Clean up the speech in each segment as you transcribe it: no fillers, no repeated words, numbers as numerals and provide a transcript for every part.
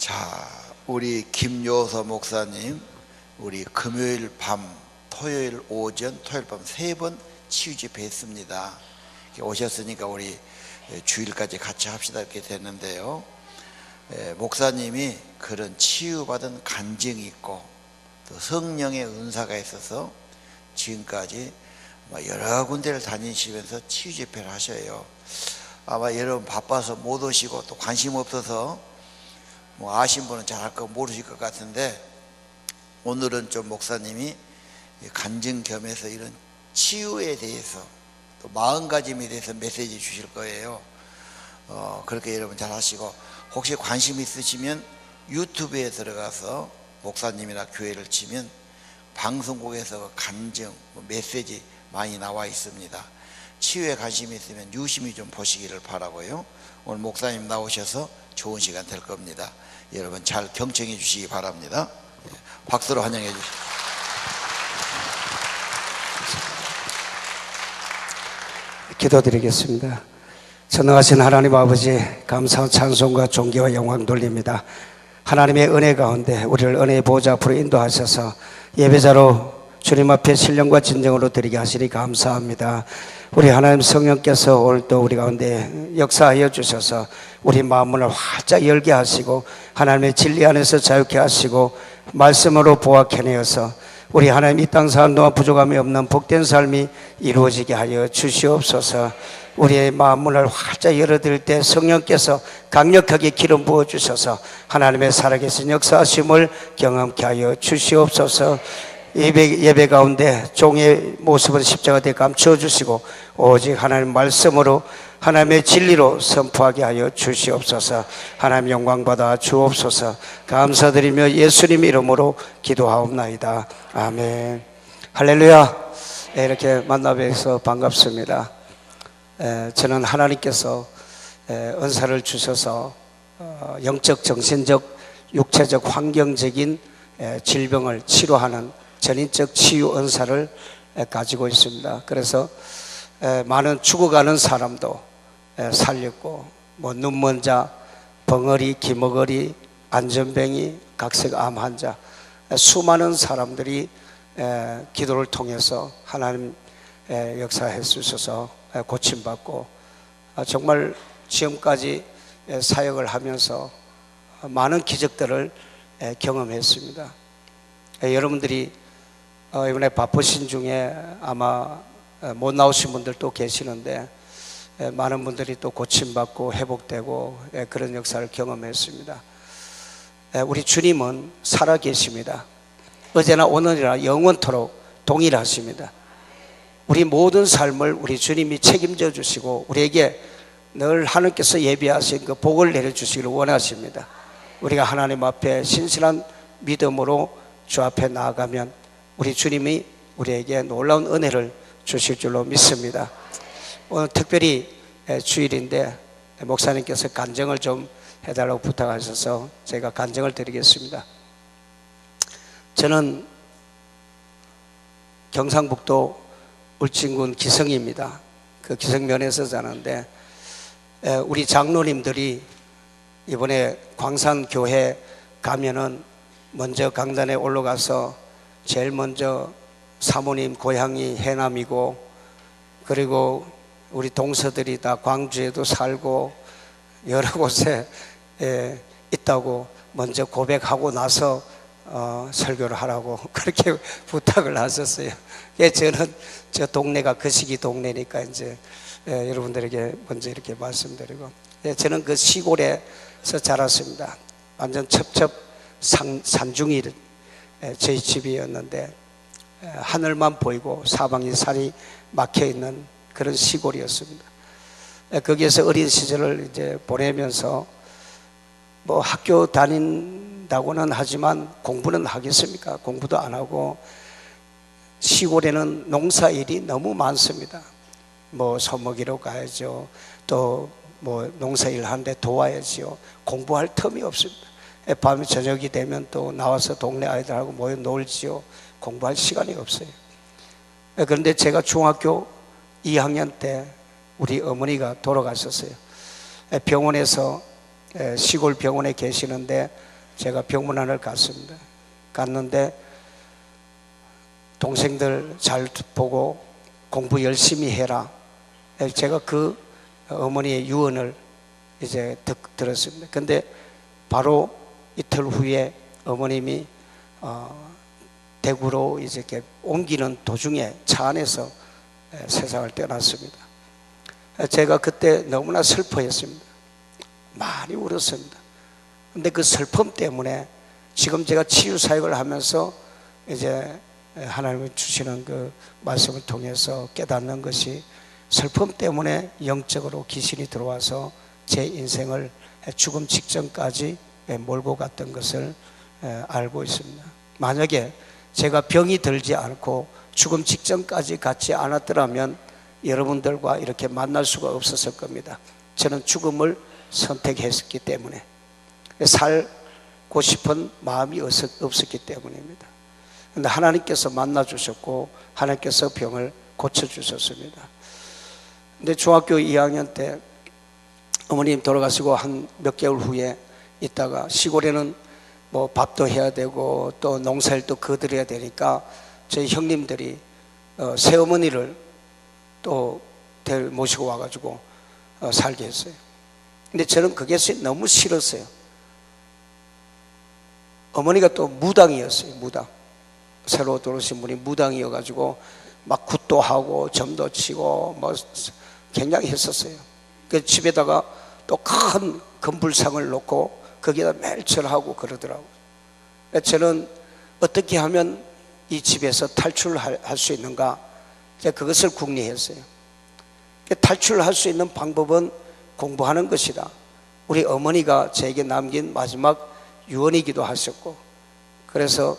자, 우리 김요서 목사님, 우리 금요일 밤, 토요일 오전, 토요일 밤 3번 치유 집회 했습니다. 오셨으니까 우리 주일까지 같이 합시다 이렇게 됐는데요. 목사님이 그런 치유받은 간증이 있고 또 성령의 은사가 있어서 지금까지 여러 군데를 다니시면서 치유 집회를 하셔요. 아마 여러분 바빠서 못 오시고 또 관심 없어서 아신 분은 잘 알 거 모르실 것 같은데, 오늘은 좀 목사님이 간증 겸해서 이런 치유에 대해서 또 마음가짐에 대해서 메시지 주실 거예요. 그렇게 여러분 잘 하시고, 혹시 관심 있으시면 유튜브에 들어가서 목사님이나 교회를 치면 방송국에서 간증 메시지 많이 나와 있습니다. 치유에 관심이 있으면 유심히 좀 보시기를 바라고요. 오늘 목사님 나오셔서 좋은 시간 될 겁니다. 여러분 잘 경청해 주시기 바랍니다. 박수로 환영해 주시기. 기도드리겠습니다. 전능하신 하나님 아버지, 감사한 찬송과 존귀와 영광 돌립니다. 하나님의 은혜 가운데 우리를 은혜의 보좌 앞으로 인도하셔서 예배자로 주님 앞에 신령과 진정으로 드리게 하시니 감사합니다. 우리 하나님 성령께서 오늘 또 우리 가운데 역사하여 주셔서 우리 마음문을 활짝 열게 하시고 하나님의 진리 안에서 자유케 하시고 말씀으로 보호해내어서 우리 하나님 이 땅 사는 동안 부족함이 없는 복된 삶이 이루어지게 하여 주시옵소서. 우리의 마음문을 활짝 열어드릴 때 성령께서 강력하게 기름 부어주셔서 하나님의 살아계신 역사하심을 경험케 하여 주시옵소서. 예배 가운데 종의 모습은 십자가에 감추어 주시고 오직 하나님 말씀으로 하나님의 진리로 선포하게 하여 주시옵소서. 하나님 영광 받아 주옵소서. 감사드리며 예수님 이름으로 기도하옵나이다. 아멘. 할렐루야. 이렇게 만나 뵈서 반갑습니다. 저는 하나님께서 은사를 주셔서 영적, 정신적, 육체적, 환경적인 질병을 치료하는 전인적 치유 은사를 가지고 있습니다. 그래서 많은 죽어가는 사람도 살렸고, 눈먼 자, 벙어리, 기머거리, 안전뱅이, 각색암 환자, 수많은 사람들이 기도를 통해서 하나님 역사해 주셔서 고침받고, 정말 지금까지 사역을 하면서 많은 기적들을 경험했습니다. 여러분들이 이번에 바쁘신 중에 아마 못 나오신 분들도 계시는데 많은 분들이 또 고침받고 회복되고 그런 역사를 경험했습니다. 우리 주님은 살아계십니다. 어제나 오늘이나 영원토록 동일하십니다. 우리 모든 삶을 우리 주님이 책임져 주시고 우리에게 늘 하나님께서 예비하신 그 복을 내려주시기를 원하십니다. 우리가 하나님 앞에 신실한 믿음으로 주 앞에 나아가면 우리 주님이 우리에게 놀라운 은혜를 주실 줄로 믿습니다. 오늘 특별히 주일인데 목사님께서 간증을 좀 해달라고 부탁하셔서 제가 간증을 드리겠습니다. 저는 경상북도 울진군 기성입니다. 그 기성면에서 사는데 우리 장로님들이 이번에 광산교회 가면은 먼저 강단에 올라가서 제일 먼저 사모님 고향이 해남이고, 그리고 우리 동서들이 다 광주에도 살고 여러 곳에 있다고 먼저 고백하고 나서 설교를 하라고 그렇게 부탁을 하셨어요. 저는 저 동네가 거시기 동네니까 이제 여러분들에게 먼저 이렇게 말씀드리고, 저는 그 시골에서 자랐습니다. 완전 첩첩 산중이 저희 집이었는데 하늘만 보이고 사방이 산이 막혀 있는 그런 시골이었습니다. 거기에서 어린 시절을 이제 보내면서 학교 다닌다고는 하지만 공부는 하겠습니까? 공부도 안 하고, 시골에는 농사일이 너무 많습니다. 소먹이러 가야죠. 또 농사일 하는데 도와야지요. 공부할 틈이 없습니다. 밤에 저녁이 되면 또 나와서 동네 아이들하고 모여 놀지요. 공부할 시간이 없어요. 그런데 제가 중학교 2학년 때 우리 어머니가 돌아가셨어요. 병원에서 시골 병원에 계시는데 제가 병문안을 갔습니다. 갔는데 동생들 잘 보고 공부 열심히 해라. 제가 그 어머니의 유언을 이제 들었습니다. 근데 바로 이틀 후에 어머님이 대구로 이제 이렇게 옮기는 도중에 차 안에서 세상을 떠났습니다. 제가 그때 너무나 슬퍼했습니다. 많이 울었습니다. 근데 그 슬픔 때문에 지금 제가 치유 사역을 하면서 이제 하나님이 주시는 그 말씀을 통해서 깨닫는 것이 슬픔 때문에 영적으로 귀신이 들어와서 제 인생을 죽음 직전까지 몰고 갔던 것을 알고 있습니다. 만약에 제가 병이 들지 않고 죽음 직전까지 갔지 않았더라면 여러분들과 이렇게 만날 수가 없었을 겁니다. 저는 죽음을 선택했기 때문에, 살고 싶은 마음이 없었기 때문입니다. 그런데 하나님께서 만나 주셨고 하나님께서 병을 고쳐주셨습니다. 근데 중학교 2학년 때 어머님 돌아가시고 한 몇 개월 후에 있다가, 시골에는 뭐 밥도 해야 되고 또 농사일도 거들어야 되니까 저희 형님들이 새어머니를 또 모시고 와가지고 살게 했어요. 근데 저는 그게 너무 싫었어요. 어머니가 또 무당이었어요. 무당, 새로 들어오신 분이 무당이어가지고 막 굿도 하고 점도 치고 뭐 굉장히 했었어요. 그 집에다가 또 큰 금불상을 놓고 거기다 매일 절하고 그러더라고요. 저는 어떻게 하면 이 집에서 탈출할 수 있는가, 제가 그것을 궁리했어요. 탈출할 수 있는 방법은 공부하는 것이다. 우리 어머니가 저에게 남긴 마지막 유언이기도 하셨고, 그래서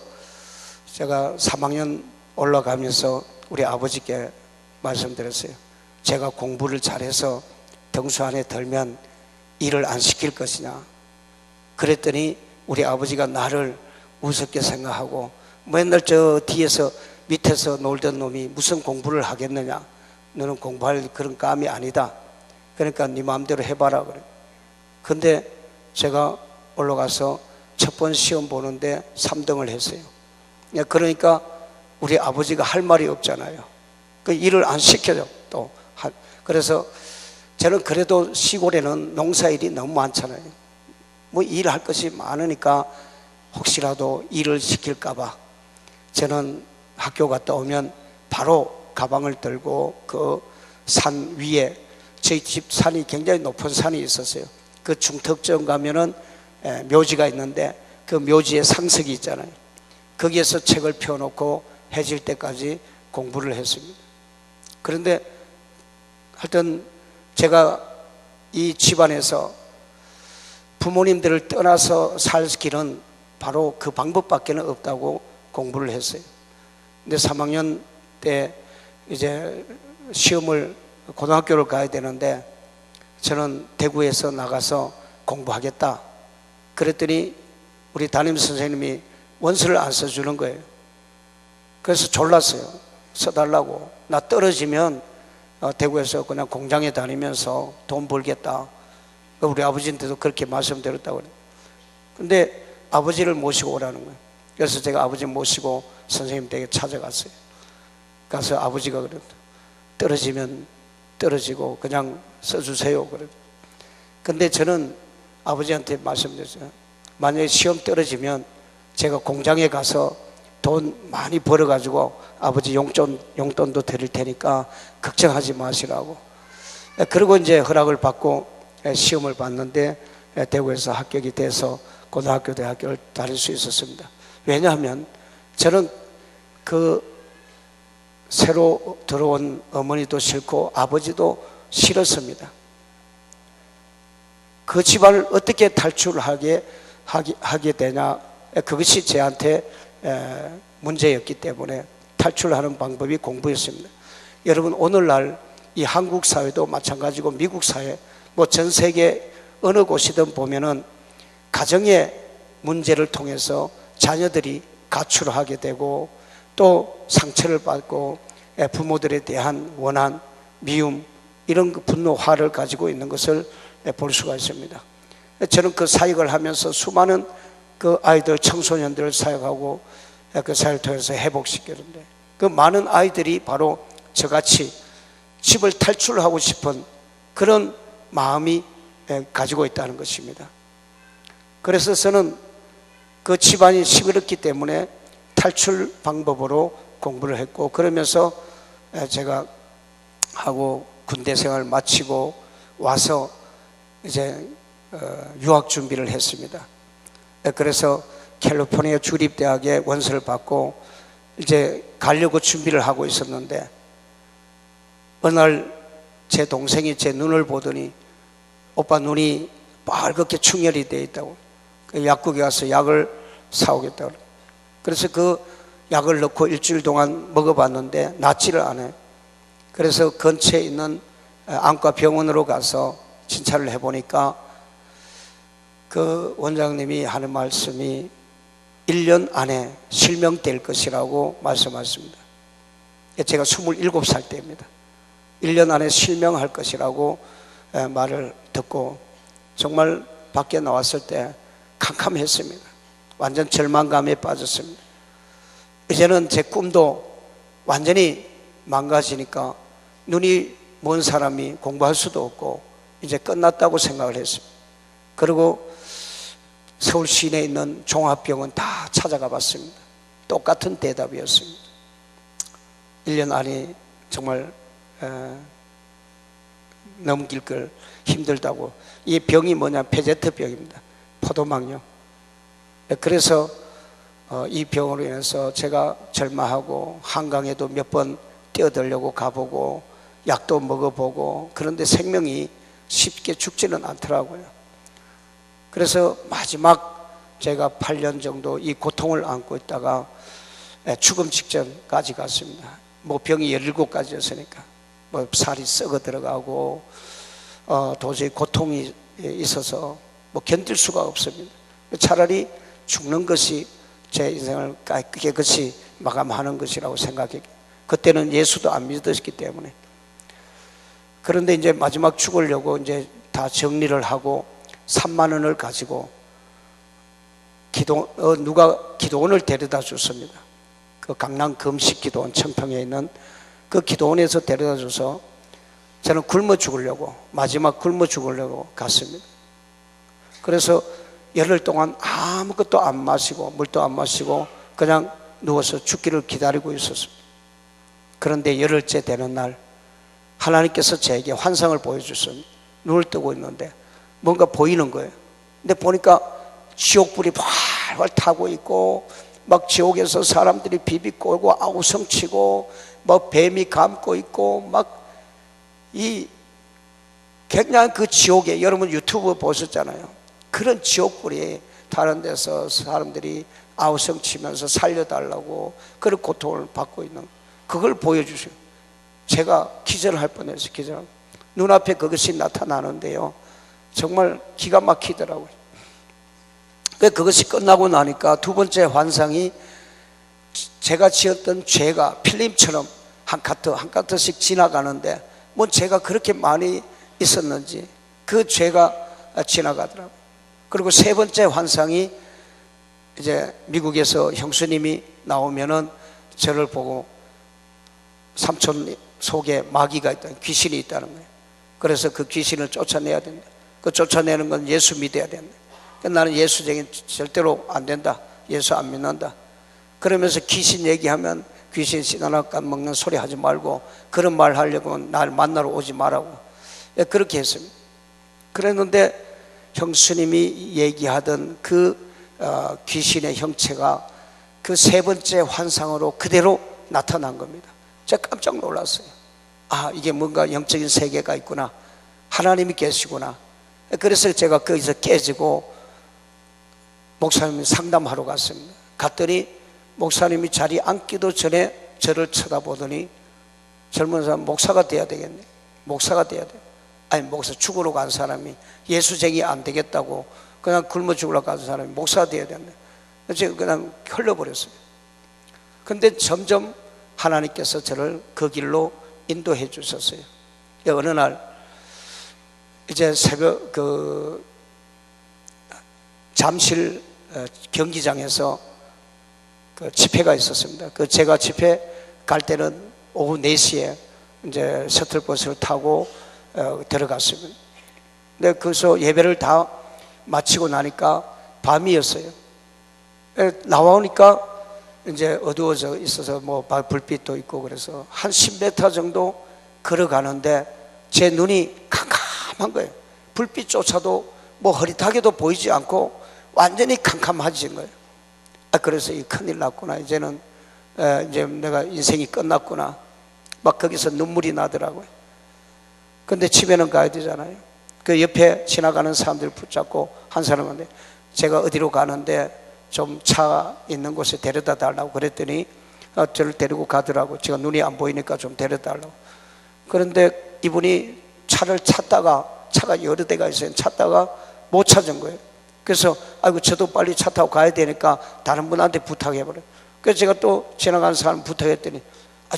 제가 3학년 올라가면서 우리 아버지께 말씀드렸어요. 제가 공부를 잘해서 등수 안에 들면 일을 안 시킬 것이냐. 그랬더니 우리 아버지가 나를 우습게 생각하고, 맨날 저 뒤에서 밑에서 놀던 놈이 무슨 공부를 하겠느냐, 너는 공부할 그런 감이 아니다, 그러니까 네 마음대로 해봐라 그래. 근데 제가 올라가서 첫 번 시험 보는데 3등을 했어요. 그러니까 우리 아버지가 할 말이 없잖아요. 그 일을 안 시켜줘 또. 그래서 저는 그래도 시골에는 농사일이 너무 많잖아요. 뭐 일할 것이 많으니까 혹시라도 일을 시킬까봐 저는 학교 갔다 오면 바로 가방을 들고 그 산 위에, 저희 집 산이 굉장히 높은 산이 있었어요. 그 중턱점 가면은 묘지가 있는데 그 묘지에 상석이 있잖아요. 거기에서 책을 펴놓고 해질 때까지 공부를 했습니다. 그런데 하여튼 제가 이 집안에서 부모님들을 떠나서 살 길은 바로 그 방법밖에는 없다고 공부를 했어요. 근데 3학년 때 이제 시험을, 고등학교를 가야 되는데 저는 대구에서 나가서 공부하겠다 그랬더니 우리 담임 선생님이 원서를 안 써주는 거예요. 그래서 졸랐어요. 써달라고. 나 떨어지면 대구에서 그냥 공장에 다니면서 돈 벌겠다. 우리 아버지한테도 그렇게 말씀드렸다고 그래요. 근데 아버지를 모시고 오라는 거예요. 그래서 제가 아버지 모시고 선생님 댁에 찾아갔어요. 가서 아버지가 그래요. 떨어지면 떨어지고 그냥 써주세요 그래요. 근데 저는 아버지한테 말씀드렸어요. 만약에 시험 떨어지면 제가 공장에 가서 돈 많이 벌어가지고 아버지 용돈도 드릴 테니까 걱정하지 마시라고. 그리고 이제 허락을 받고 시험을 봤는데 대구에서 합격이 돼서 고등학교, 대학교를 다닐 수 있었습니다. 왜냐하면 저는 그 새로 들어온 어머니도 싫고 아버지도 싫었습니다. 그 집안을 어떻게 탈출하게 되냐, 그것이 저한테 문제였기 때문에 탈출하는 방법이 공부였습니다. 여러분, 오늘날 이 한국 사회도 마찬가지고 미국 사회, 뭐 전 세계 어느 곳이든 보면은 가정의 문제를 통해서 자녀들이 가출하게 되고 또 상처를 받고 부모들에 대한 원한, 미움, 이런 분노, 화를 가지고 있는 것을 볼 수가 있습니다. 저는 그 사역을 하면서 수많은 그 아이들 청소년들을 사역하고 그 사역을 통해서 회복시키는데, 그 많은 아이들이 바로 저같이 집을 탈출하고 싶은 그런 마음이 가지고 있다는 것입니다. 그래서 저는 그 집안이 시끄럽기 때문에 탈출 방법으로 공부를 했고, 그러면서 제가 하고 군대 생활을 마치고 와서 이제 유학 준비를 했습니다. 그래서 캘리포니아 주립대학에 원서를 받고 이제 가려고 준비를 하고 있었는데, 어느 날 제 동생이 제 눈을 보더니 오빠 눈이 빨갛게 충혈이 되어 있다고, 그 약국에 가서 약을 사오겠다고. 그래서 그 약을 넣고 일주일 동안 먹어봤는데 낫지를 않아요. 그래서 근처에 있는 안과 병원으로 가서 진찰을 해보니까 그 원장님이 하는 말씀이 1년 안에 실명될 것이라고 말씀하십니다. 제가 27살 때입니다. 1년 안에 실명할 것이라고 말을 듣고 정말 밖에 나왔을 때 캄캄했습니다. 완전 절망감에 빠졌습니다. 이제는 제 꿈도 완전히 망가지니까 눈이 먼 사람이 공부할 수도 없고 이제 끝났다고 생각을 했습니다. 그리고 서울 시내에 있는 종합병원 다 찾아가 봤습니다. 똑같은 대답이었습니다. 1년 안에 정말 넘길 걸 힘들다고. 이 병이 뭐냐, 페제트병입니다. 포도막요. 그래서 이 병으로 인해서 제가 절마하고 한강에도 몇 번 뛰어들려고 가보고 약도 먹어보고, 그런데 생명이 쉽게 죽지는 않더라고요. 그래서 마지막 제가 8년 정도 이 고통을 안고 있다가 죽음 직전까지 갔습니다. 뭐 병이 17가지였으니까 뭐 살이 썩어 들어가고 도저히 고통이 있어서 뭐 견딜 수가 없습니다. 차라리 죽는 것이 제 인생을 깨끗이 마감하는 것이라고 생각했기, 그때는 예수도 안 믿었기 때문에. 그런데 이제 마지막 죽으려고 이제 다 정리를 하고 3만 원을 가지고 누가 기도원을 데려다 줬습니다. 그 강남 금식기도원 청평에 있는 그 기도원에서 데려다 줘서 저는 굶어 죽으려고, 마지막 굶어 죽으려고 갔습니다. 그래서 열흘 동안 아무것도 안 마시고 물도 안 마시고 그냥 누워서 죽기를 기다리고 있었습니다. 그런데 열흘째 되는 날 하나님께서 제게 환상을 보여주셨습니다. 눈을 뜨고 있는데 뭔가 보이는 거예요. 근데 보니까 지옥불이 활활 타고 있고 막 지옥에서 사람들이 비비꼬고 아우성치고 막 뱀이 감고 있고 막 이 굉장히 그 지옥에, 여러분 유튜브 보셨잖아요. 그런 지옥불이 다른 데서 사람들이 아우성치면서 살려달라고 그런 고통을 받고 있는 그걸 보여주세요. 제가 기절할 뻔했어요. 기절. 눈앞에 그것이 나타나는데요, 정말 기가 막히더라고요. 그것이 끝나고 나니까 두 번째 환상이 제가 지었던 죄가 필름처럼 한 카트씩 지나가는데 뭐 제가 그렇게 많이 있었는지 그 죄가 지나가더라고요. 그리고 세 번째 환상이 이제 미국에서 형수님이 나오면은 저를 보고 삼촌 속에 마귀가 있다, 귀신이 있다는 거예요. 그래서 그 귀신을 쫓아내야 된다. 그 쫓아내는 건 예수 믿어야 된다. 나는 예수쟁이 절대로 안 된다, 예수 안 믿는다. 그러면서 귀신 얘기하면 귀신 씨나나 까먹는 소리 하지 말고 그런 말 하려고 날 만나러 오지 말라고 그렇게 했습니다. 그랬는데 형수님이 얘기하던 그 귀신의 형체가 그 세 번째 환상으로 그대로 나타난 겁니다. 제가 깜짝 놀랐어요. 아, 이게 뭔가 영적인 세계가 있구나, 하나님이 계시구나. 그래서 제가 거기서 깨지고 목사님이 상담하러 갔습니다. 갔더니 목사님이 자리에 앉기도 전에 저를 쳐다보더니 젊은 사람 목사가 돼야 되겠네, 목사가 돼야 돼. 아니, 목사 죽으러 간 사람이 예수쟁이 안 되겠다고 그냥 굶어 죽으러 간 사람이 목사가 돼야 되네. 제가 그냥 흘려버렸어요. 근데 점점 하나님께서 저를 그 길로 인도해 주셨어요. 어느 날 이제 새벽 잠실 경기장에서 그 집회가 있었습니다. 그 제가 집회 갈 때는 오후 4시에 이제 셔틀버스를 타고 들어갔습니다. 근데 거기서 예배를 다 마치고 나니까 밤이었어요. 나오니까 이제 어두워져 있어서 뭐 불빛도 있고 그래서 한 10m 정도 걸어가는데 제 눈이 캄캄한 거예요. 불빛조차도 뭐 흐릿하게도 보이지 않고 완전히 캄캄해진 거예요. 그래서 이 큰일 났구나. 이제는 이제 내가 인생이 끝났구나. 막 거기서 눈물이 나더라고요. 근데 집에는 가야 되잖아요. 그 옆에 지나가는 사람들 붙잡고 한 사람한테 제가 어디로 가는데 좀 차 있는 곳에 데려다 달라고 그랬더니 저를 데리고 가더라고. 제가 눈이 안 보이니까 좀 데려다 달라고. 그런데 이분이 차를 찾다가 차가 여러 대가 있어요. 찾다가 못 찾은 거예요. 그래서 아이고 저도 빨리 차 타고 가야 되니까 다른 분한테 부탁해버려요. 그래서 제가 또 지나가는 사람 부탁했더니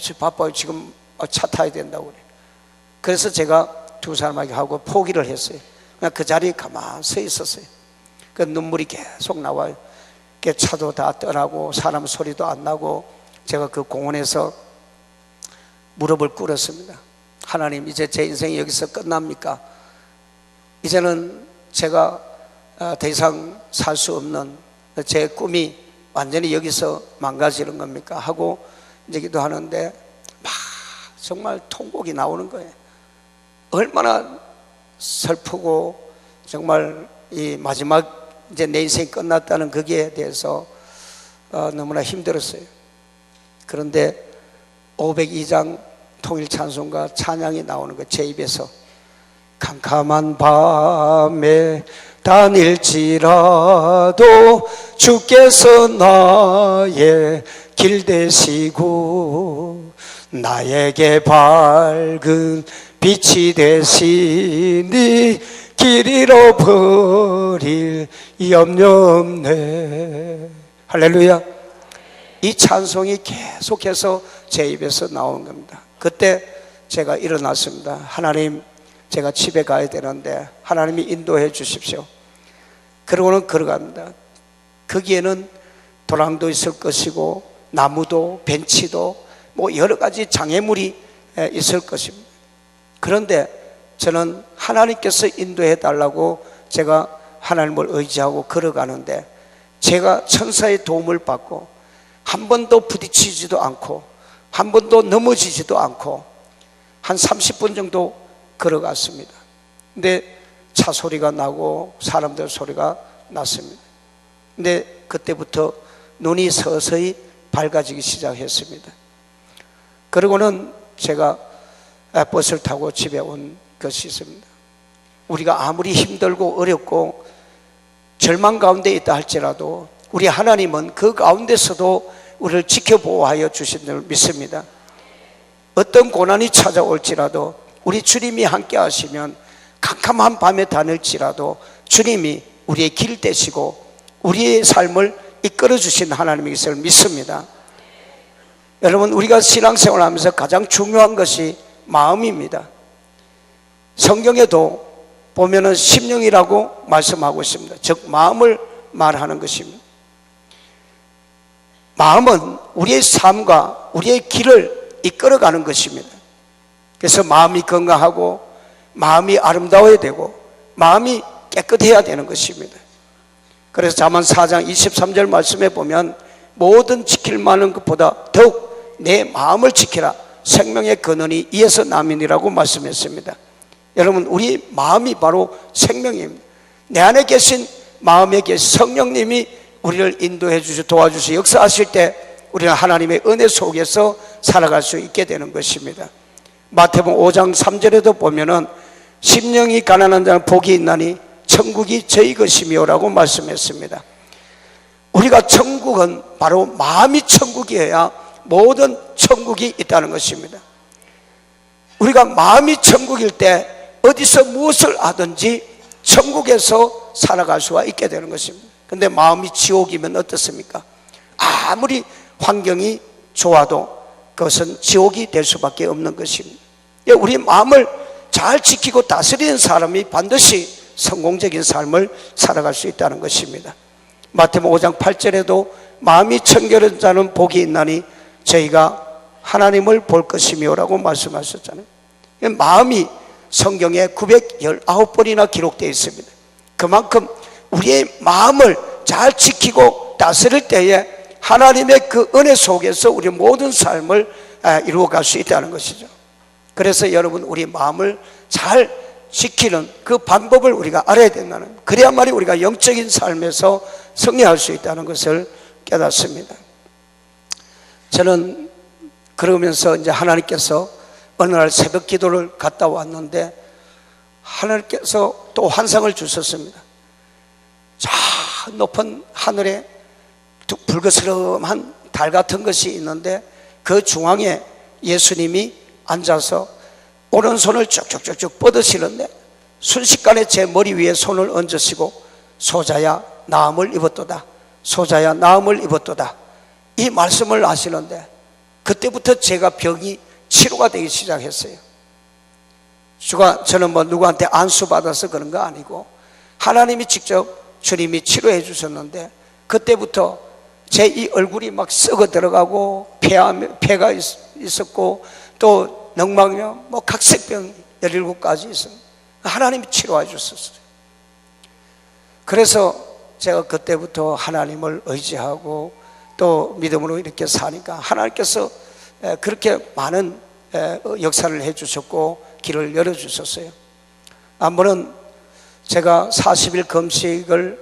저 바빠요. 지금 차 타야 된다고 그래요. 그래서 제가 두 사람에게 하고 포기를 했어요. 그냥 그 자리에 가만히 서 있었어요. 그 눈물이 계속 나와요. 차도 다 떠나고 사람 소리도 안 나고 제가 그 공원에서 무릎을 꿇었습니다. 하나님, 이제 제 인생이 여기서 끝납니까? 이제는 제가 더 이상 살 수 없는 제 꿈이 완전히 여기서 망가지는 겁니까? 하고 이제 기도하는데 막 정말 통곡이 나오는 거예요. 얼마나 슬프고 정말 이 마지막 이제 내 인생이 끝났다는 거기에 대해서 너무나 힘들었어요. 그런데 502장 통일 찬송가 찬양이 나오는 거 제 입에서 캄캄한 밤에 다닐지라도 주께서 나의 길 되시고 나에게 밝은 빛이 되시니 길 잃어버릴 염려 없네. 할렐루야. 이 찬송이 계속해서 제 입에서 나오는 겁니다. 그때 제가 일어났습니다. 하나님, 제가 집에 가야 되는데 하나님이 인도해 주십시오. 그러고는 걸어갑니다. 거기에는 도랑도 있을 것이고 나무도 벤치도 뭐 여러 가지 장애물이 있을 것입니다. 그런데 저는 하나님께서 인도해 달라고 제가 하나님을 의지하고 걸어가는데 제가 천사의 도움을 받고 한 번도 부딪히지도 않고 한 번도 넘어지지도 않고 한 30분 정도 걸어갔습니다. 근데 차 소리가 나고 사람들 소리가 났습니다. 근데 그때부터 눈이 서서히 밝아지기 시작했습니다. 그리고는 제가 버스를 타고 집에 온 것이 있습니다. 우리가 아무리 힘들고 어렵고 절망 가운데 있다 할지라도 우리 하나님은 그 가운데서도 우리를 지켜보호하여 주신 줄 믿습니다. 어떤 고난이 찾아올지라도 우리 주님이 함께 하시면 캄캄한 밤에 다닐지라도 주님이 우리의 길 되시고 우리의 삶을 이끌어 주신 하나님의 것을 믿습니다. 여러분, 우리가 신앙생활을 하면서 가장 중요한 것이 마음입니다. 성경에도 보면은 심령이라고 말씀하고 있습니다. 즉 마음을 말하는 것입니다. 마음은 우리의 삶과 우리의 길을 이끌어가는 것입니다. 그래서 마음이 건강하고 마음이 아름다워야 되고 마음이 깨끗해야 되는 것입니다. 그래서 잠언 4장 23절 말씀에 보면 모든 지킬 만한 것보다 더욱 내 마음을 지키라, 생명의 근원이 이에서 남이니라고 말씀했습니다. 여러분, 우리 마음이 바로 생명입니다. 내 안에 계신 마음에 계신 성령님이 우리를 인도해 주시고 도와주시고 역사하실 때 우리는 하나님의 은혜 속에서 살아갈 수 있게 되는 것입니다. 마태복음 5장 3절에도 보면은 심령이 가난한 자는 복이 있나니 천국이 저희 것이며라고 말씀했습니다. 우리가 천국은 바로 마음이 천국이어야 모든 천국이 있다는 것입니다. 우리가 마음이 천국일 때 어디서 무엇을 하든지 천국에서 살아갈 수가 있게 되는 것입니다. 그런데 마음이 지옥이면 어떻습니까? 아무리 환경이 좋아도 그것은 지옥이 될 수밖에 없는 것입니다. 우리 마음을 잘 지키고 다스리는 사람이 반드시 성공적인 삶을 살아갈 수 있다는 것입니다. 마태복음 5장 8절에도 마음이 청결한 자는 복이 있나니 저희가 하나님을 볼 것이며라고 말씀하셨잖아요. 마음이 성경에 919번이나 기록되어 있습니다. 그만큼 우리의 마음을 잘 지키고 다스릴 때에 하나님의 그 은혜 속에서 우리 모든 삶을 이루어갈 수 있다는 것이죠. 그래서 여러분, 우리 마음을 잘 지키는 그 방법을 우리가 알아야 된다는 거예요. 그래야만이 우리가 영적인 삶에서 승리할 수 있다는 것을 깨닫습니다. 저는 그러면서 이제 하나님께서 어느 날 새벽 기도를 갔다 왔는데 하나님께서 또 환상을 주셨습니다. 저 높은 하늘에 불그스름한 달 같은 것이 있는데 그 중앙에 예수님이 앉아서 오른손을 쭉쭉쭉쭉 뻗으시는데 순식간에 제 머리 위에 손을 얹으시고 소자야 나음을 입었도다, 소자야 나음을 입었도다, 이 말씀을 하시는데 그때부터 제가 병이 치료가 되기 시작했어요. 저는 뭐 누구한테 안수받아서 그런 거 아니고 하나님이 직접 주님이 치료해 주셨는데 그때부터 제 이 얼굴이 막 썩어 들어가고 폐가 있었고 또 늑망염, 뭐 각색병 17가지 있습니다. 하나님이 치료해 주셨어요. 그래서 제가 그때부터 하나님을 의지하고 또 믿음으로 이렇게 사니까 하나님께서 그렇게 많은 역사를 해 주셨고 길을 열어 주셨어요. 한 번은 제가 40일 금식을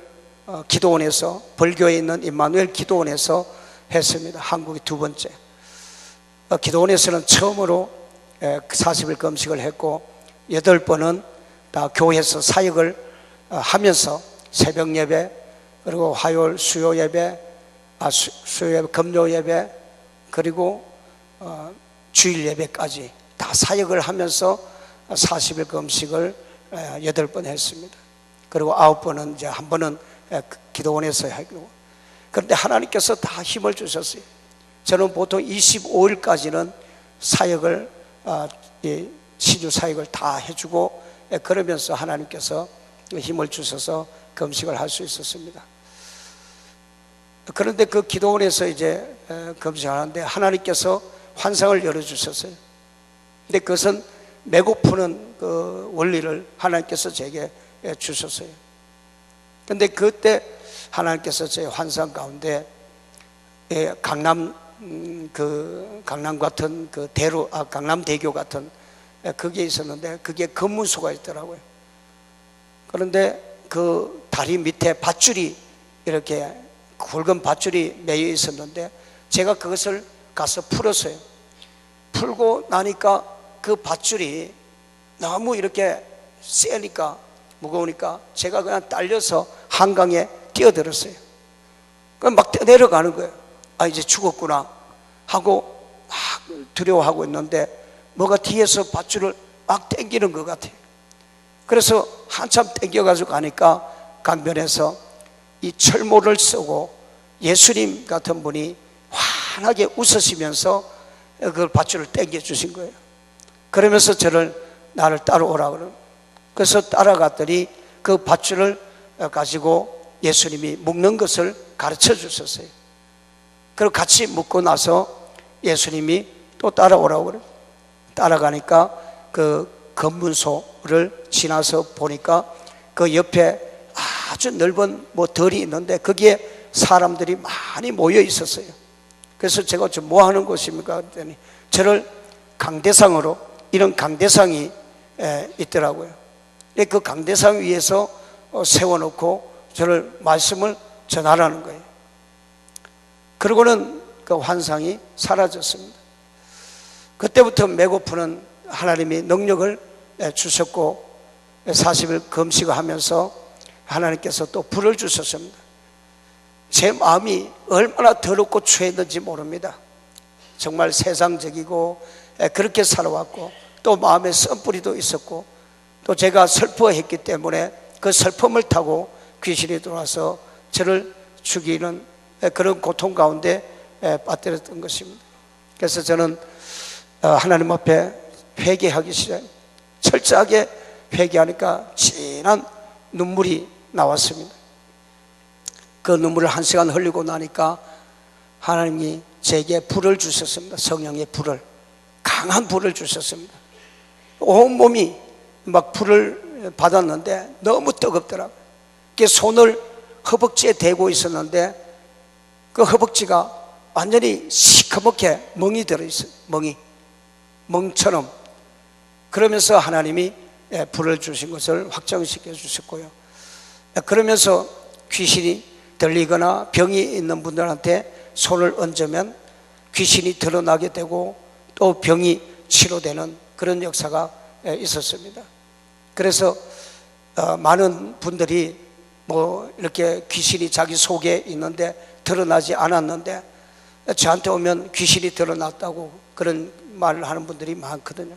기도원에서, 벌교에 있는 임마누엘 기도원에서 했습니다. 한국이 두 번째. 기도원에서는 처음으로 40일 금식을 했고 8번은 다 교회에서 사역을 하면서 새벽 예배, 그리고 화요일 수요 예배, 수요 예배, 금요 예배, 그리고 주일 예배까지 다 사역을 하면서 40일 금식을 8번 했습니다. 그리고 9번은 이제 한 번은 기도원에서 하고. 그런데 하나님께서 다 힘을 주셨어요. 저는 보통 25일까지는 사역을 시주 사역을 다 해주고 그러면서 하나님께서 힘을 주셔서 금식을 할 수 있었습니다. 그런데 그 기도원에서 이제 금식하는데 하나님께서 환상을 열어주셨어요. 근데 그것은 메고 푸는 그 원리를 하나님께서 제게 주셨어요. 근데 그때 하나님께서 제 환상 가운데 강남 같은 그 강남대교 같은 그게 있었는데 그게 검문소가 있더라고요. 그런데 그 다리 밑에 밧줄이 이렇게 굵은 밧줄이 매여 있었는데 제가 그것을 가서 풀었어요. 풀고 나니까 그 밧줄이 너무 이렇게 세니까 무거우니까 제가 그냥 딸려서 한강에 뛰어들었어요. 그럼 막 내려가는 거예요. 아, 이제 죽었구나 하고 막 두려워하고 있는데 뭐가 뒤에서 밧줄을 막 당기는 것 같아요. 그래서 한참 당겨가지고 가니까 강변에서 이 철모를 쓰고 예수님 같은 분이 환하게 웃으시면서 그 밧줄을 당겨 주신 거예요. 그러면서 나를 따라오라 그러는. 그래서 따라갔더니 그 밧줄을 가지고 예수님이 묶는 것을 가르쳐 주셨어요. 그리고 같이 묶고 나서 예수님이 또 따라오라고 그래요. 따라가니까 그 검문소를 지나서 보니까 그 옆에 아주 넓은 뭐 덜이 있는데 거기에 사람들이 많이 모여 있었어요. 그래서 제가 뭐 하는 곳입니까? 그랬더니 저를 강대상으로, 이런 강대상이 있더라고요. 그 강대상 위에서 세워놓고 저를 말씀을 전하라는 거예요. 그러고는 그 환상이 사라졌습니다. 그때부터 메고프는 하나님이 능력을 주셨고 40일 금식을 하면서 하나님께서 또 불을 주셨습니다. 제 마음이 얼마나 더럽고 추했는지 모릅니다. 정말 세상적이고 그렇게 살아왔고 또 마음에 썬뿌리도 있었고 또 제가 슬퍼했기 때문에 그 슬픔을 타고 귀신이 들어와서 저를 죽이는 그런 고통 가운데 빠뜨렸던 것입니다. 그래서 저는 하나님 앞에 회개하기 시작, 철저하게 회개하니까 진한 눈물이 나왔습니다. 그 눈물을 1시간 흘리고 나니까 하나님이 제게 불을 주셨습니다. 성령의 불을, 강한 불을 주셨습니다. 온몸이 막 불을 받았는데 너무 뜨겁더라고요. 손을 허벅지에 대고 있었는데 그 허벅지가 완전히 시커멓게 멍이 들어있어요. 멍처럼. 그러면서 하나님이 불을 주신 것을 확정시켜 주셨고요. 그러면서 귀신이 들리거나 병이 있는 분들한테 손을 얹으면 귀신이 드러나게 되고 또 병이 치료되는 그런 역사가 있었습니다. 그래서 많은 분들이 뭐 이렇게 귀신이 자기 속에 있는데 드러나지 않았는데 저한테 오면 귀신이 드러났다고 그런 말을 하는 분들이 많거든요.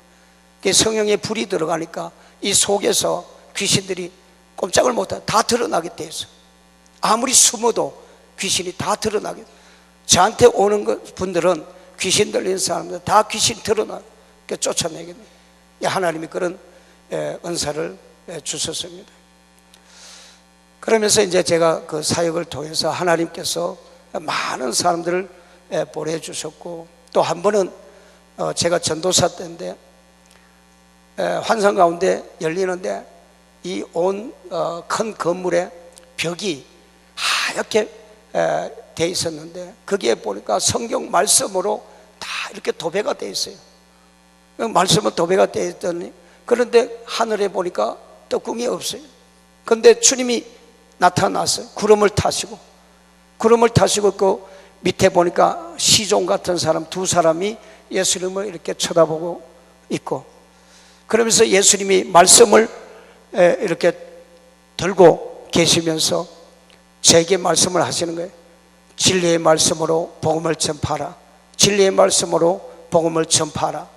성령의 불이 들어가니까 이 속에서 귀신들이 꼼짝을 못하고 다 드러나게 돼 있어요. 아무리 숨어도 귀신이 다 드러나게 돼요. 저한테 오는 분들은 귀신 들리는 사람들 다 귀신 드러나게 쫓아내게 돼요. 하나님이 그런 은사를 주셨습니다. 그러면서 이제 제가 그 사역을 통해서 하나님께서 많은 사람들을 보내주셨고, 또 한 번은 제가 전도사 때인데 환상 가운데 열리는데 이 온 큰 건물에 벽이 하얗게 돼 있었는데 거기에 보니까 성경 말씀으로 다 이렇게 도배가 돼 있어요. 말씀은 도배가 돼 있더니 그런데 하늘에 보니까 떡궁이 없어요. 그런데 주님이 나타났어요. 구름을 타시고 그 밑에 보니까 시종 같은 사람 두 사람이 예수님을 이렇게 쳐다보고 있고, 그러면서 예수님이 말씀을 이렇게 들고 계시면서 제게 말씀을 하시는 거예요. 진리의 말씀으로 복음을 전파하라. 진리의 말씀으로 복음을 전파하라.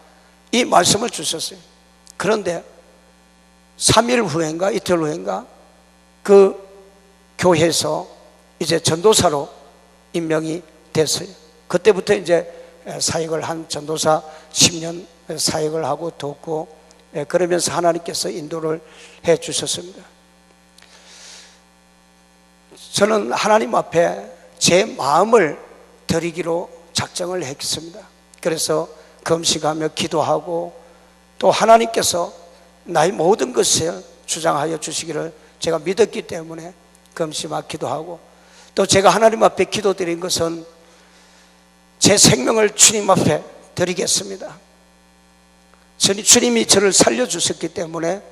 이 말씀을 주셨어요. 그런데 3일 후인가 이틀 후인가 그 교회에서 이제 전도사로 임명이 됐어요. 그때부터 이제 사역을 한 전도사 10년 사역을 하고 돕고, 그러면서 하나님께서 인도를 해 주셨습니다. 저는 하나님 앞에 제 마음을 드리기로 작정을 했습니다. 그래서 금식하며 기도하고 또 하나님께서 나의 모든 것을 주장하여 주시기를 제가 믿었기 때문에 금식하며 기도하고, 또 제가 하나님 앞에 기도드린 것은 제 생명을 주님 앞에 드리겠습니다. 주님이 저를 살려주셨기 때문에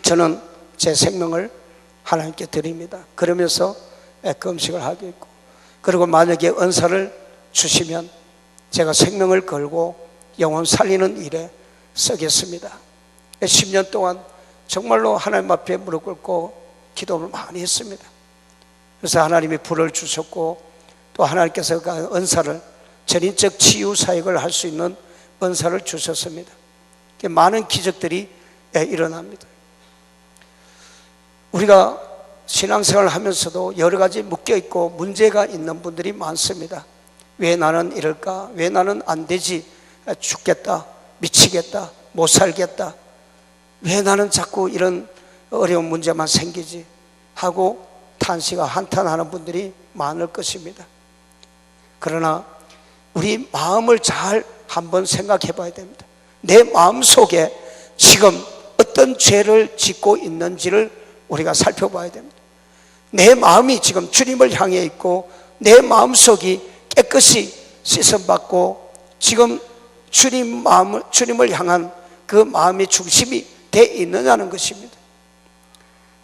저는 제 생명을 하나님께 드립니다. 그러면서 금식을 하겠고, 그리고 만약에 은사를 주시면 제가 생명을 걸고 영혼 살리는 일에 쓰겠습니다. 10년 동안 정말로 하나님 앞에 무릎 꿇고 기도를 많이 했습니다. 그래서 하나님이 불을 주셨고, 또 하나님께서 그 은사를, 전인적 치유 사역을 할 수 있는 은사를 주셨습니다. 많은 기적들이 일어납니다. 우리가 신앙생활을 하면서도 여러 가지 묶여있고 문제가 있는 분들이 많습니다. 왜 나는 이럴까? 왜 나는 안 되지? 죽겠다, 미치겠다, 못 살겠다, 왜 나는 자꾸 이런 어려운 문제만 생기지? 하고 탄식과 한탄하는 분들이 많을 것입니다. 그러나 우리 마음을 잘 한번 생각해 봐야 됩니다. 내 마음속에 지금 어떤 죄를 짓고 있는지를 우리가 살펴봐야 됩니다. 내 마음이 지금 주님을 향해 있고 내 마음속이 깨끗이 씻음받고 지금 주님을 향한 그 마음의 중심이 돼 있느냐는 것입니다.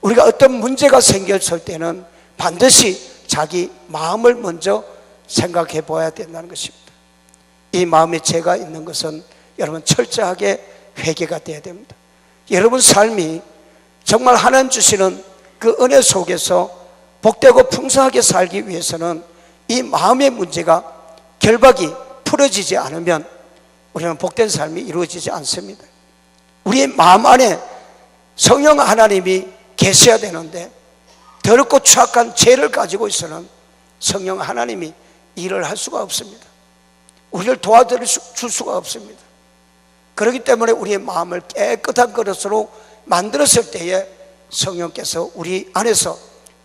우리가 어떤 문제가 생겼을 때는 반드시 자기 마음을 먼저 생각해 봐야 된다는 것입니다. 이 마음에 죄가 있는 것은 여러분 철저하게 회개가 돼야 됩니다. 여러분 삶이 정말 하나님 주시는 그 은혜 속에서 복되고 풍성하게 살기 위해서는 이 마음의 문제가 결박이 풀어지지 않으면 우리는 복된 삶이 이루어지지 않습니다. 우리의 마음 안에 성령 하나님이 계셔야 되는데 더럽고 추악한 죄를 가지고 있어는 성령 하나님이 일을 할 수가 없습니다. 우리를 도와줄 수가 없습니다. 그렇기 때문에 우리의 마음을 깨끗한 그릇으로 만들었을 때에 성령께서 우리 안에서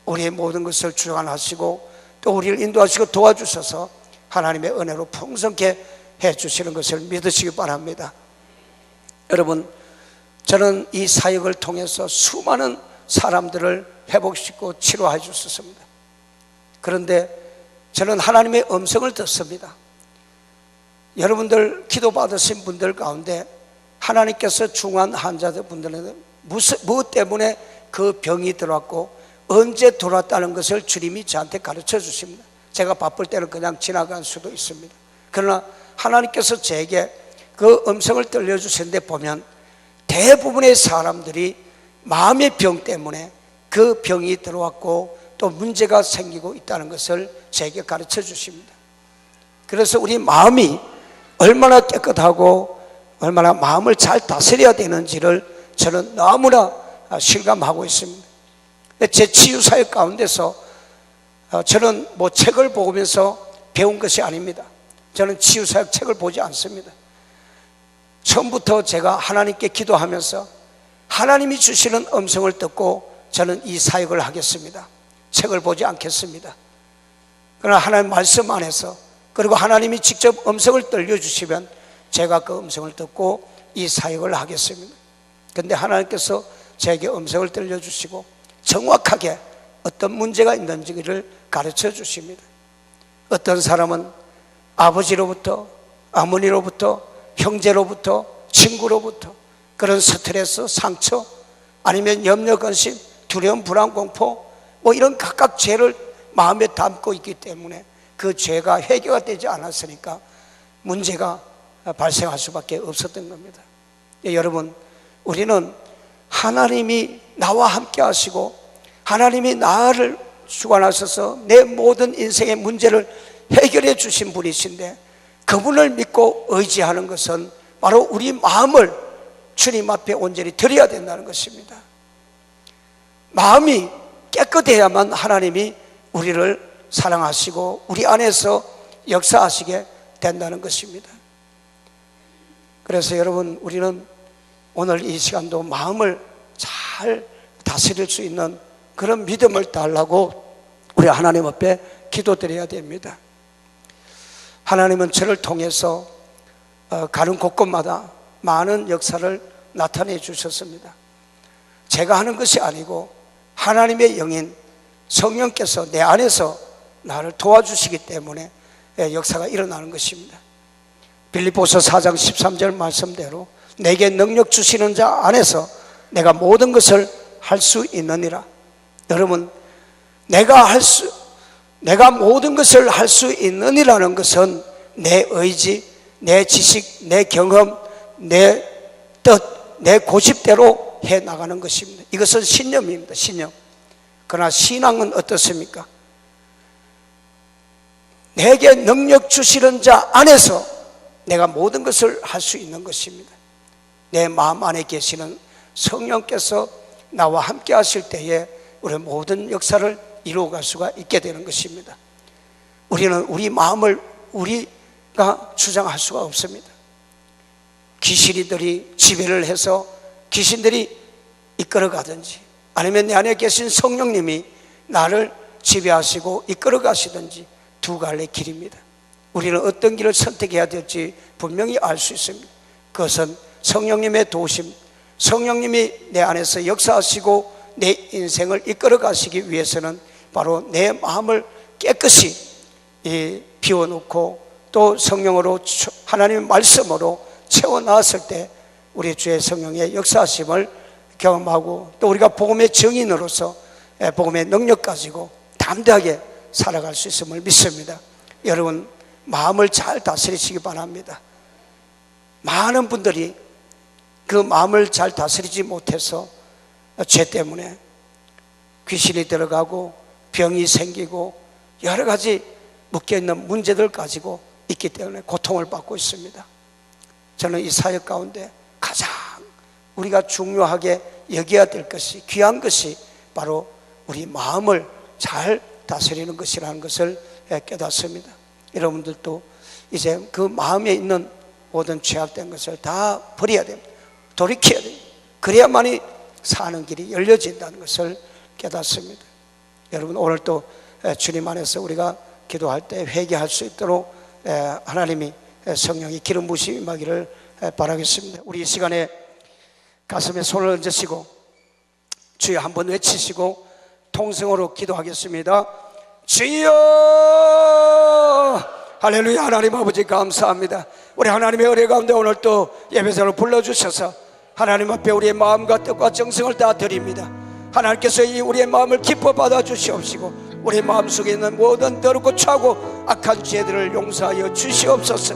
우리의 모든 것을 주관하시고 또 우리를 인도하시고 도와주셔서 하나님의 은혜로 풍성케 해주시는 것을 믿으시기 바랍니다. 여러분, 저는 이 사역을 통해서 수많은 사람들을 회복시키고 치료해 주셨습니다. 그런데 저는 하나님의 음성을 듣습니다. 여러분들 기도받으신 분들 가운데 하나님께서 중환 환자들 분들은 무엇 때문에 그 병이 들어왔고 언제 들어왔다는 것을 주님이 저한테 가르쳐 주십니다. 제가 바쁠 때는 그냥 지나갈 수도 있습니다. 그러나 하나님께서 제게 그 음성을 들려주시는데 보면 대부분의 사람들이 마음의 병 때문에 그 병이 들어왔고 또 문제가 생기고 있다는 것을 제게 가르쳐 주십니다. 그래서 우리 마음이 얼마나 깨끗하고 얼마나 마음을 잘 다스려야 되는지를 저는 너무나 실감하고 있습니다. 제 치유사역 가운데서 저는 뭐 책을 보면서 배운 것이 아닙니다. 저는 치유사역 책을 보지 않습니다. 처음부터 제가 하나님께 기도하면서 하나님이 주시는 음성을 듣고 저는 이 사역을 하겠습니다. 책을 보지 않겠습니다. 그러나 하나님 말씀 안에서 그리고 하나님이 직접 음성을 들려주시면 제가 그 음성을 듣고 이 사역을 하겠습니다. 그런데 하나님께서 제게 음성을 들려주시고 정확하게 어떤 문제가 있는지를 가르쳐 주십니다. 어떤 사람은 아버지로부터, 어머니로부터, 형제로부터, 친구로부터 그런 스트레스, 상처, 아니면 염려, 근심, 두려움, 불안, 공포 뭐 이런 각각 죄를 마음에 담고 있기 때문에 그 죄가 해결가 되지 않았으니까 문제가 발생할 수밖에 없었던 겁니다. 여러분, 우리는 하나님이 나와 함께 하시고 하나님이 나를 주관하셔서 내 모든 인생의 문제를 해결해 주신 분이신데 그분을 믿고 의지하는 것은 바로 우리 마음을 주님 앞에 온전히 드려야 된다는 것입니다. 마음이 깨끗해야만 하나님이 우리를 사랑하시고 우리 안에서 역사하시게 된다는 것입니다. 그래서 여러분, 우리는 오늘 이 시간도 마음을 잘 다스릴 수 있는 그런 믿음을 달라고 우리 하나님 앞에 기도드려야 됩니다. 하나님은 저를 통해서 가는 곳곳마다 많은 역사를 나타내 주셨습니다. 제가 하는 것이 아니고 하나님의 영인 성령께서 내 안에서 나를 도와주시기 때문에 역사가 일어나는 것입니다. 빌립보서 4장 13절 말씀대로 내게 능력 주시는 자 안에서 내가 모든 것을 할 수 있느니라. 여러분, 내가 모든 것을 할 수 있느니라는 것은 내 의지, 내 지식, 내 경험, 내 뜻, 내 고집대로 해 나가는 것입니다. 이것은 신념입니다. 신념. 그러나 신앙은 어떻습니까? 내게 능력 주시는 자 안에서 내가 모든 것을 할 수 있는 것입니다. 내 마음 안에 계시는 성령께서 나와 함께 하실 때에 우리 모든 역사를 이루어갈 수가 있게 되는 것입니다. 우리는 우리 마음을 우리가 주장할 수가 없습니다. 귀신이들이 지배를 해서 귀신들이 이끌어가든지 아니면 내 안에 계신 성령님이 나를 지배하시고 이끌어가시든지 두 갈래 길입니다. 우리는 어떤 길을 선택해야 될지 분명히 알 수 있습니다. 그것은 성령님의 도우심, 성령님이 내 안에서 역사하시고 내 인생을 이끌어 가시기 위해서는 바로 내 마음을 깨끗이 비워놓고 또 성령으로 하나님의 말씀으로 채워놨을 때 우리 주의 성령의 역사하심을 경험하고 또 우리가 복음의 증인으로서 복음의 능력 가지고 담대하게 살아갈 수 있음을 믿습니다. 여러분, 마음을 잘 다스리시기 바랍니다. 많은 분들이 그 마음을 잘 다스리지 못해서 죄 때문에 귀신이 들어가고 병이 생기고 여러 가지 묶여있는 문제들 가지고 있기 때문에 고통을 받고 있습니다. 저는 이 사역 가운데 가장 우리가 중요하게 여겨야 될 것이, 귀한 것이 바로 우리 마음을 잘 다스리는 것이라는 것을 깨닫습니다. 여러분들도 이제 그 마음에 있는 모든 죄악된 것을 다 버려야 됩니다. 돌이켜야 됩니다. 그래야만이 사는 길이 열려진다는 것을 깨닫습니다. 여러분 오늘 또 주님 안에서 우리가 기도할 때 회개할 수 있도록 하나님이 성령이 기름 부으심이 임하기를 바라겠습니다. 우리 이 시간에 가슴에 손을 얹으시고 주여 한번 외치시고 통성으로 기도하겠습니다. 주여 할렐루야. 하나님 아버지 감사합니다. 우리 하나님의 은혜 가운데 오늘 또 예배자로 불러주셔서 하나님 앞에 우리의 마음과 뜻과 정성을 다 드립니다. 하나님께서 이 우리의 마음을 기뻐 받아 주시옵시고 우리의 마음속에 있는 모든 더럽고 차고 악한 죄들을 용서하여 주시옵소서.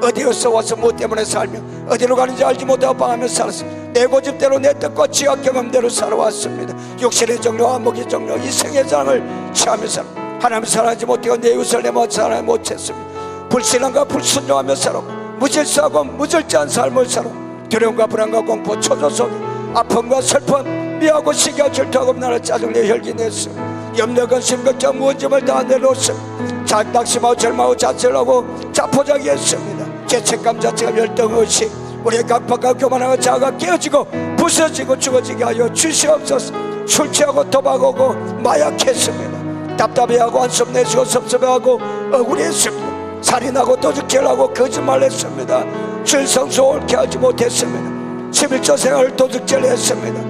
어디에서 와서 뭐 때문에 살며 어디로 가는지 알지 못하고 방하며 살았습니다. 내 고집대로 내 뜻과 지각 경험대로 살아왔습니다. 육신의 정욕 안목의 정욕 이생의 장을 취하며 살았습니다. 하나님 사랑하지 못하고 내 이웃을 내 사랑하지 못했습니다. 불신앙과 불순종하며 살았고 무질서하고 무절제한 삶을 살았고 두려움과 불안과 공포 초조 속에 아픔과 슬픔 미워하고 시기와 질투하고 나를 짜증내 혈기냈어. 염려 근심 걱정 무언짐을 다 내놓습니다. 낙심하고 절망하고 자책하고 자포자기했습니다. 죄책감 자체가 열등없이 우리의 강팍과 교만하고 자아가 깨어지고 부서지고 죽어지게 하여 주시옵소서. 술 취하고 도박하고 마약했습니다. 답답해하고 한숨 내쉬고 섭섭해하고 억울했습니다. 살인하고 도둑질하고 거짓말했습니다. 질성소 옳게 하지 못했습니다. 11조 생활을 도둑질했습니다.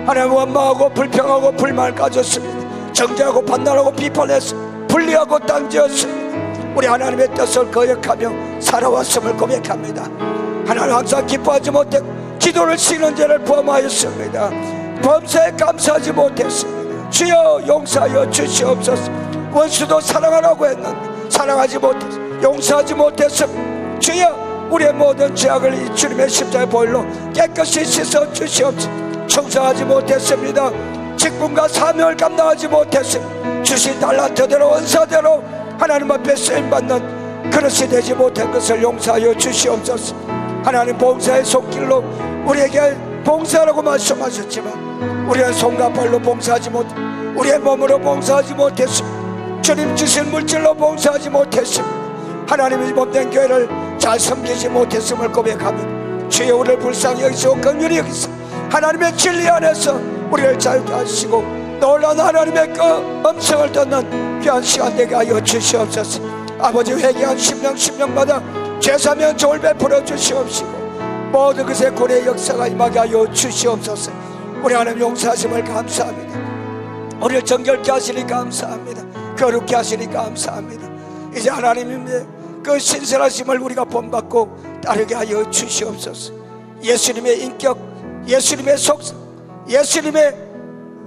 하나님 원망하고 불평하고 불만을 가졌습니다. 정죄하고 판단하고 비판했습니다. 분리하고 땅지었습니다. 우리 하나님의 뜻을 거역하며 살아왔음을 고백합니다. 하나님 항상 기뻐하지 못했고 기도를 쉬는 죄를 범하였습니다. 범사에 감사하지 못했습니다. 주여 용서하여 주시옵소서. 원수도 사랑하라고 했는데 사랑하지 못했습니다. 용서하지 못했습니다. 주여 우리의 모든 죄악을 이 주님의 십자가의 보혈로 깨끗이 씻어 주시옵소서. 청소하지 못했습니다. 직분과 사명을 감당하지 못했습니다. 주신 달란트대로 은사대로 하나님 앞에 쓰임받는 그릇이 되지 못한 것을 용서하여 주시옵소서. 하나님 봉사의 손길로 우리에게 봉사하라고 말씀하셨지만 우리는 손과 발로 봉사하지 못, 우리의 몸으로 봉사하지 못했습니다. 주님 주신 물질로 봉사하지 못했습니다. 하나님의 몸된 교회를 잘 섬기지 못했음을 고백하며 주여 우리를 불쌍히 여기시고 긍휼히 여기시고 하나님의 진리 안에서 우리를 자유케 하시고 놀라운 하나님의 그 음성을 듣는 귀한 시간 되게 하여 주시옵소서. 아버지 회개한 심령마다 죄사면 조를 베풀어 주시옵시고 모든 것에 고레의 역사가 임하게 하여 주시옵소서. 우리 하나님 용서하심을 감사합니다. 우리를 정결케 하시니 감사합니다. 거룩케 하시니 감사합니다. 이제 하나님의 그 신실하심을 우리가 본받고 따르게 하여 주시옵소서. 예수님의 인격, 예수님의 속성, 예수님의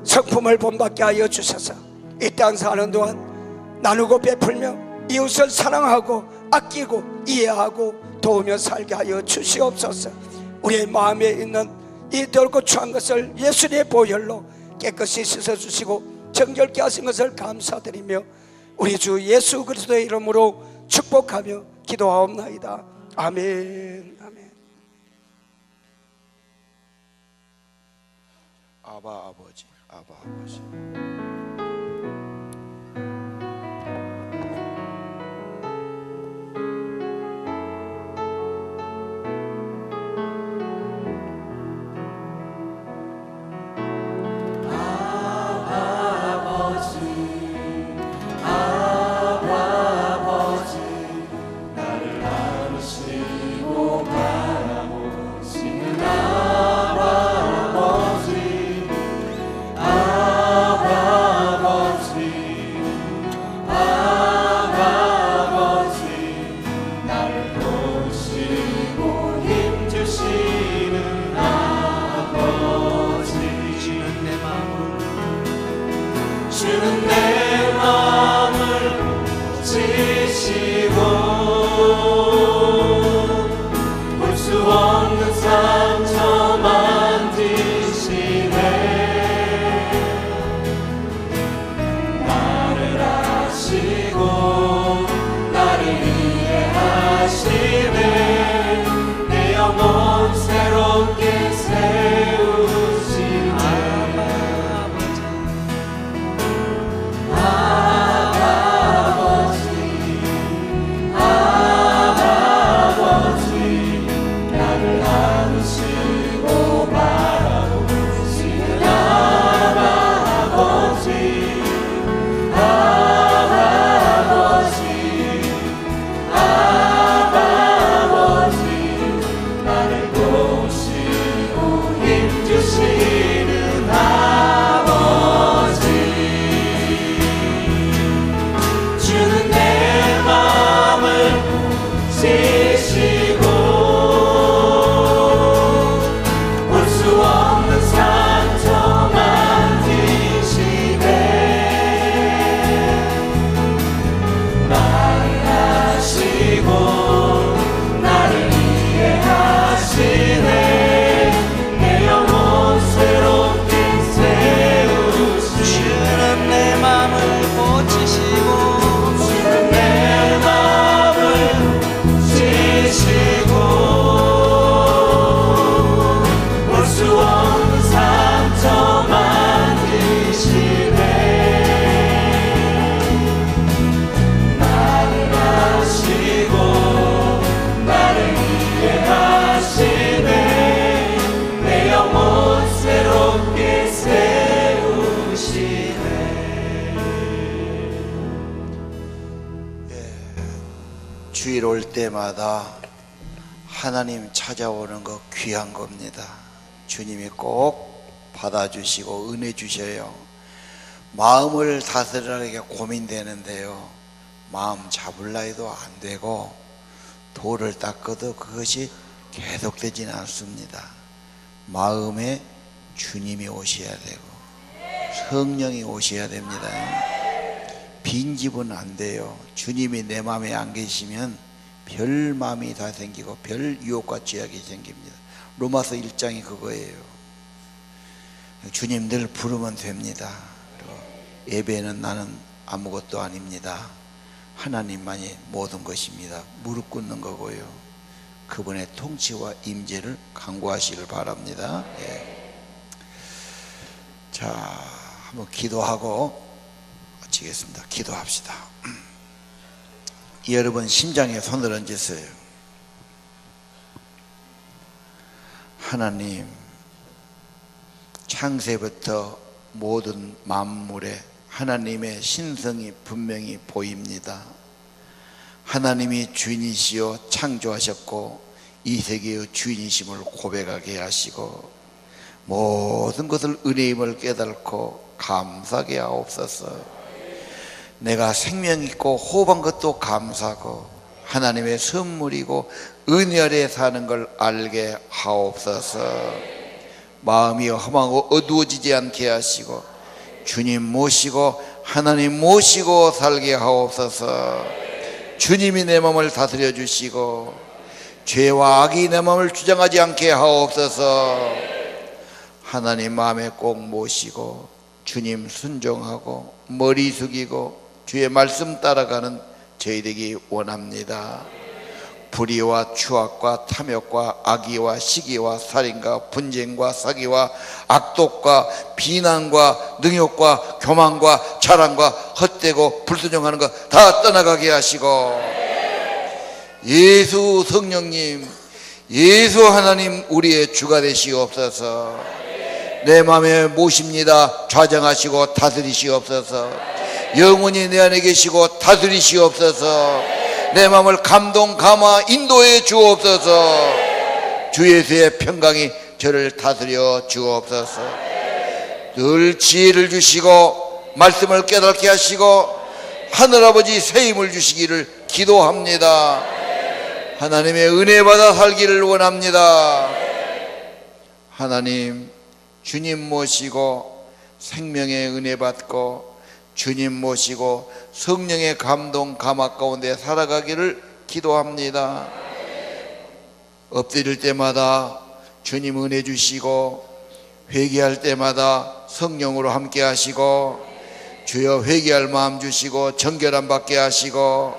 성품을 본받게 하여 주셔서 이 땅 사는 동안 나누고 베풀며 이웃을 사랑하고 아끼고 이해하고 도우며 살게 하여 주시옵소서. 우리의 마음에 있는 이 더럽고 추한 것을 예수님의 보혈로 깨끗이 씻어주시고 정결케 하신 것을 감사드리며 우리 주 예수 그리스도의 이름으로 축복하며 기도하옵나이다. 아멘. 아멘. 아바 아버지, 아바 아버지. 새롭게 세우시네. 주일 올 때마다 하나님 찾아오는 거 귀한 겁니다. 주님이 꼭 받아주시고 은혜 주셔요. 마음을 다스리라고 고민되는데요, 마음 잡을라 해도 안 되고 돌을 닦아도 그것이 계속되지는 않습니다. 마음에 주님이 오셔야 되고 성령이 오셔야 됩니다. 빈집은 안 돼요. 주님이 내 마음에 안 계시면 별 마음이 다 생기고 별 유혹과 죄악이 생깁니다. 로마서 1장이 그거예요. 주님 늘 부르면 됩니다. 그리고 예배는 나는 아무것도 아닙니다. 하나님만이 모든 것입니다. 무릎 꿇는 거고요. 그분의 통치와 임재를 간구하시길 바랍니다. 예. 자, 한번 기도하고 마치겠습니다. 기도합시다. 여러분 심장에 손을 얹으세요. 하나님, 창세부터 모든 만물에 하나님의 신성이 분명히 보입니다. 하나님이 주인이시여 창조하셨고 이 세계의 주인이심을 고백하게 하시고 모든 것을 은혜임을 깨닫고 감사하게 하옵소서. 내가 생명 있고 호흡한 것도 감사하고 하나님의 선물이고 은혜 아래 사는 걸 알게 하옵소서. 마음이 험하고 어두워지지 않게 하시고 주님 모시고 하나님 모시고 살게 하옵소서. 주님이 내 마음을 다스려 주시고 죄와 악이 내 마음을 주장하지 않게 하옵소서. 하나님 마음에 꼭 모시고 주님 순종하고 머리 숙이고 주의 말씀 따라가는 저희 되기 원합니다. 불의와 추악과 탐욕과 악의와 시기와 살인과 분쟁과 사기와 악독과 비난과 능욕과 교만과 자랑과 헛되고 불순종하는 것 다 떠나가게 하시고 예수 성령님, 예수 하나님 우리의 주가 되시옵소서. 내 마음에 모십니다. 좌정하시고 다스리시옵소서. 영원히 내 안에 계시고 다스리시옵소서. 내 마음을 감동 감화 인도해 주옵소서. 주 예수의 평강이 저를 다스려 주옵소서. 늘 지혜를 주시고 말씀을 깨닫게 하시고 하늘아버지 새 힘을 주시기를 기도합니다. 하나님의 은혜 받아 살기를 원합니다. 하나님, 주님 모시고 생명의 은혜 받고 주님 모시고 성령의 감동 감화 가운데 살아가기를 기도합니다. 엎드릴 때마다 주님 은혜 주시고 회개할 때마다 성령으로 함께 하시고 주여 회개할 마음 주시고 정결함 받게 하시고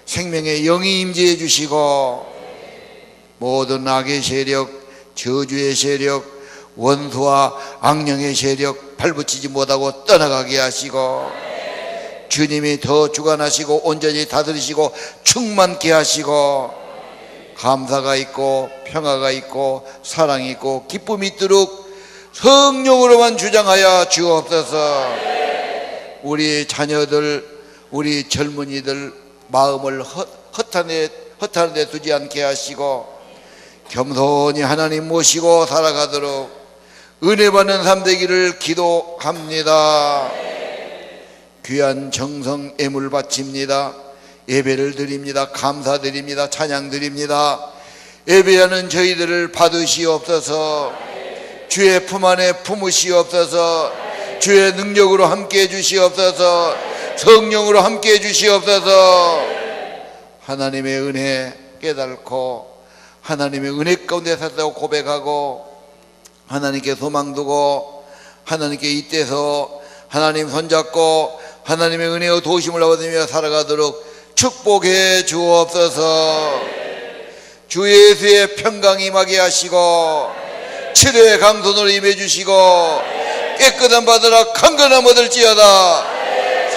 생명의 영이 임재해 주시고 모든 악의 세력, 저주의 세력, 원수와 악령의 세력 발붙이지 못하고 떠나가게 하시고 주님이 더 주관하시고 온전히 다스리시고 충만케 하시고 감사가 있고 평화가 있고 사랑이 있고 기쁨이 있도록 성령으로만 주장하여 주옵소서. 우리 자녀들, 우리 젊은이들 마음을 허탄한 데 두지 않게 하시고 겸손히 하나님 모시고 살아가도록 은혜 받는 삶 되기를 기도합니다. 귀한 정성 애물 바칩니다. 예배를 드립니다. 감사드립니다. 찬양 드립니다. 예배하는 저희들을 받으시옵소서. 주의 품 안에 품으시옵소서. 주의 능력으로 함께해 주시옵소서. 성령으로 함께해 주시옵소서. 하나님의 은혜 깨닫고 하나님의 은혜 가운데 살다고 고백하고 하나님께 소망 두고 하나님께 잇대서 하나님 손잡고 하나님의 은혜와 도우심을 얻으며 살아가도록 축복해 주옵소서. 주 예수의 평강이 임하게 하시고 치료의 강손으로 임해 주시고 깨끗한 받으라 강건함 얻을지어다.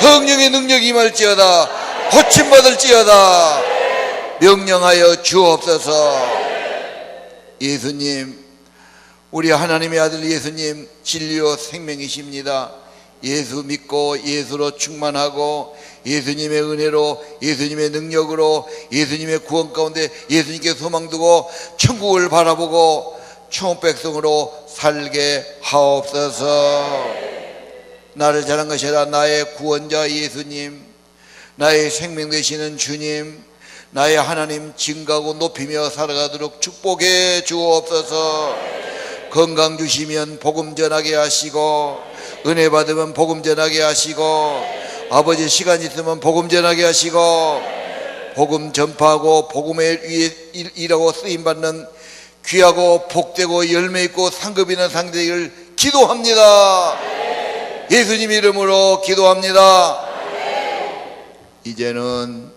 성령의 능력이 임할지어다. 고침받을지어다. 명령하여 주옵소서. 예수님, 우리 하나님의 아들 예수님 진리요 생명이십니다. 예수 믿고 예수로 충만하고 예수님의 은혜로 예수님의 능력으로 예수님의 구원 가운데 예수님께 소망 두고 천국을 바라보고 천백성으로 살게 하옵소서. 나를 자란 것이 아니라 나의 구원자 예수님, 나의 생명 되시는 주님, 나의 하나님 증거하고 높이며 살아가도록 축복해 주옵소서. 건강 주시면 복음 전하게 하시고, 은혜 받으면 복음 전하게 하시고, 아버지 시간 있으면 복음 전하게 하시고, 복음 전파하고 복음에 위해 일하고 쓰임받는 귀하고 복되고 열매 있고 상급 있는 상대를 기도합니다. 예수님 이름으로 기도합니다. 이제는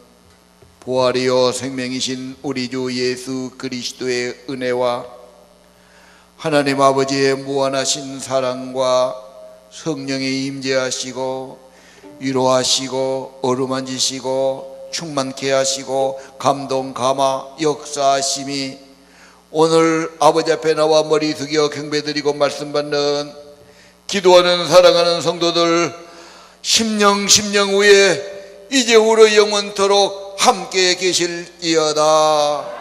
부활이요 생명이신 우리 주 예수 그리스도의 은혜와 하나님 아버지의 무한하신 사랑과 성령의 임재하시고 위로하시고 어루만지시고 충만케 하시고 감동 감화 역사하심이 오늘 아버지 앞에 나와 머리 숙여 경배드리고 말씀 받는 기도하는 사랑하는 성도들 심령 후에 이제후로 영원토록 함께 계실지어다.